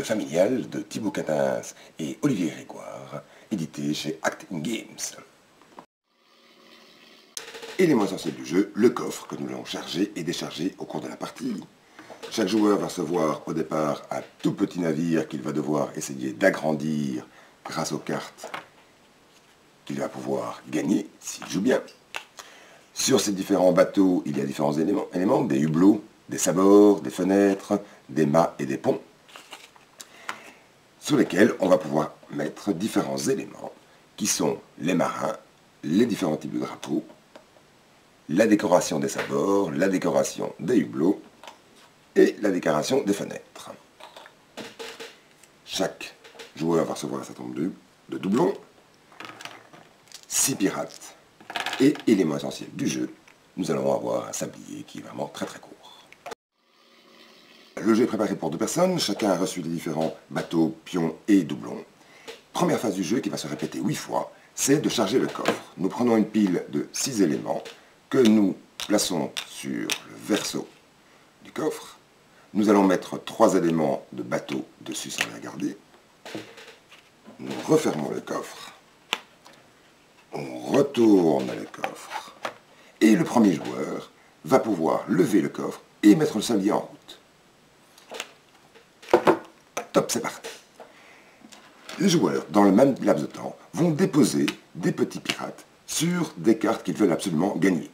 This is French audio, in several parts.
jeu familial de Thibaut Catins et Olivier Grégoire, édité chez Acting Games. Élément essentiel du jeu, le coffre que nous allons charger et décharger au cours de la partie. Chaque joueur va recevoir au départ un tout petit navire qu'il va devoir essayer d'agrandir grâce aux cartes qu'il va pouvoir gagner s'il joue bien. Sur ces différents bateaux, il y a différents éléments, des hublots, des sabords, des fenêtres, des mâts et des ponts, sur lesquels on va pouvoir mettre différents éléments qui sont les marins, les différents types de drapeaux, la décoration des sabords, la décoration des hublots et la décoration des fenêtres. Chaque joueur va recevoir un certain nombre de doublons, 6 pirates et élément essentiel du jeu, nous allons avoir un sablier qui est vraiment très très court. Le jeu est préparé pour 2 personnes, chacun a reçu les différents bateaux, pions et doublons. Première phase du jeu qui va se répéter 8 fois, c'est de charger le coffre. Nous prenons une pile de 6 éléments que nous plaçons sur le verso du coffre. Nous allons mettre 3 éléments de bateau dessus sans les regarder. Nous refermons le coffre. On retourne le coffre. Et le premier joueur va pouvoir lever le coffre et mettre le sablier en route. Top, c'est parti. Les joueurs, dans le même laps de temps, vont déposer des petits pirates sur des cartes qu'ils veulent absolument gagner.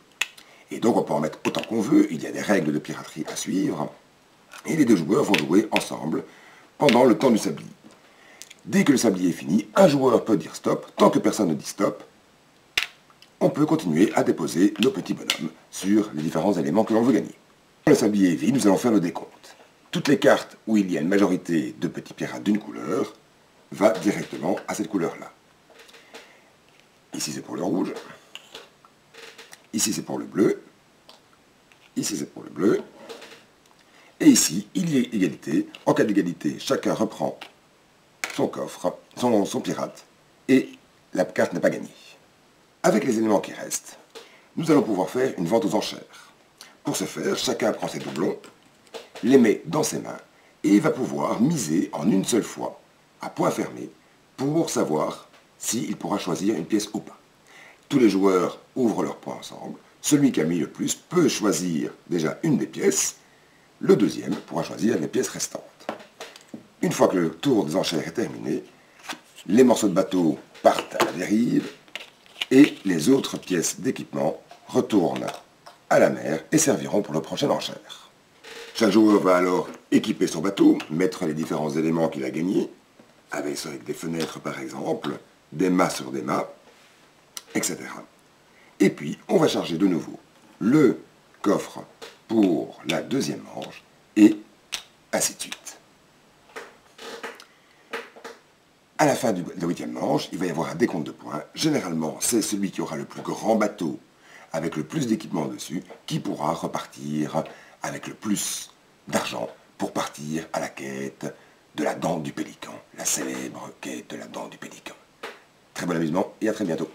Et donc on peut en mettre autant qu'on veut, il y a des règles de piraterie à suivre, et les 2 joueurs vont jouer ensemble pendant le temps du sablier. Dès que le sablier est fini, un joueur peut dire stop, tant que personne ne dit stop, on peut continuer à déposer nos petits bonhommes sur les différents éléments que l'on veut gagner. Quand le sablier est vide, nous allons faire le décompte. Toutes les cartes où il y a une majorité de petits pirates d'une couleur va directement à cette couleur-là. Ici c'est pour le rouge, ici c'est pour le bleu, ici c'est pour le bleu, et ici il y a égalité. En cas d'égalité, chacun reprend son coffre, son pirate, et la carte n'est pas gagnée. Avec les éléments qui restent, nous allons pouvoir faire une vente aux enchères. Pour ce faire, chacun prend ses doublons, les met dans ses mains, et va pouvoir miser en une seule fois, à point fermé, pour savoir s'il pourra choisir une pièce ou pas. Tous les joueurs ouvrent leurs points ensemble. Celui qui a mis le plus peut choisir déjà une des pièces. Le deuxième pourra choisir les pièces restantes. Une fois que le tour des enchères est terminé, les morceaux de bateau partent à la dérive et les autres pièces d'équipement retournent à la mer et serviront pour la prochaine enchère. Chaque joueur va alors équiper son bateau, mettre les différents éléments qu'il a gagnés, avec des fenêtres par exemple, des mâts sur des mâts, etc. Et puis, on va charger de nouveau le coffre pour la deuxième manche, et ainsi de suite. À la fin de la 8e manche, il va y avoir un décompte de points. Généralement, c'est celui qui aura le plus grand bateau, avec le plus d'équipement dessus, qui pourra repartir avec le plus d'argent pour partir à la quête de la dent du pélican, la célèbre quête de la dent du pélican. Très bon amusement et à très bientôt.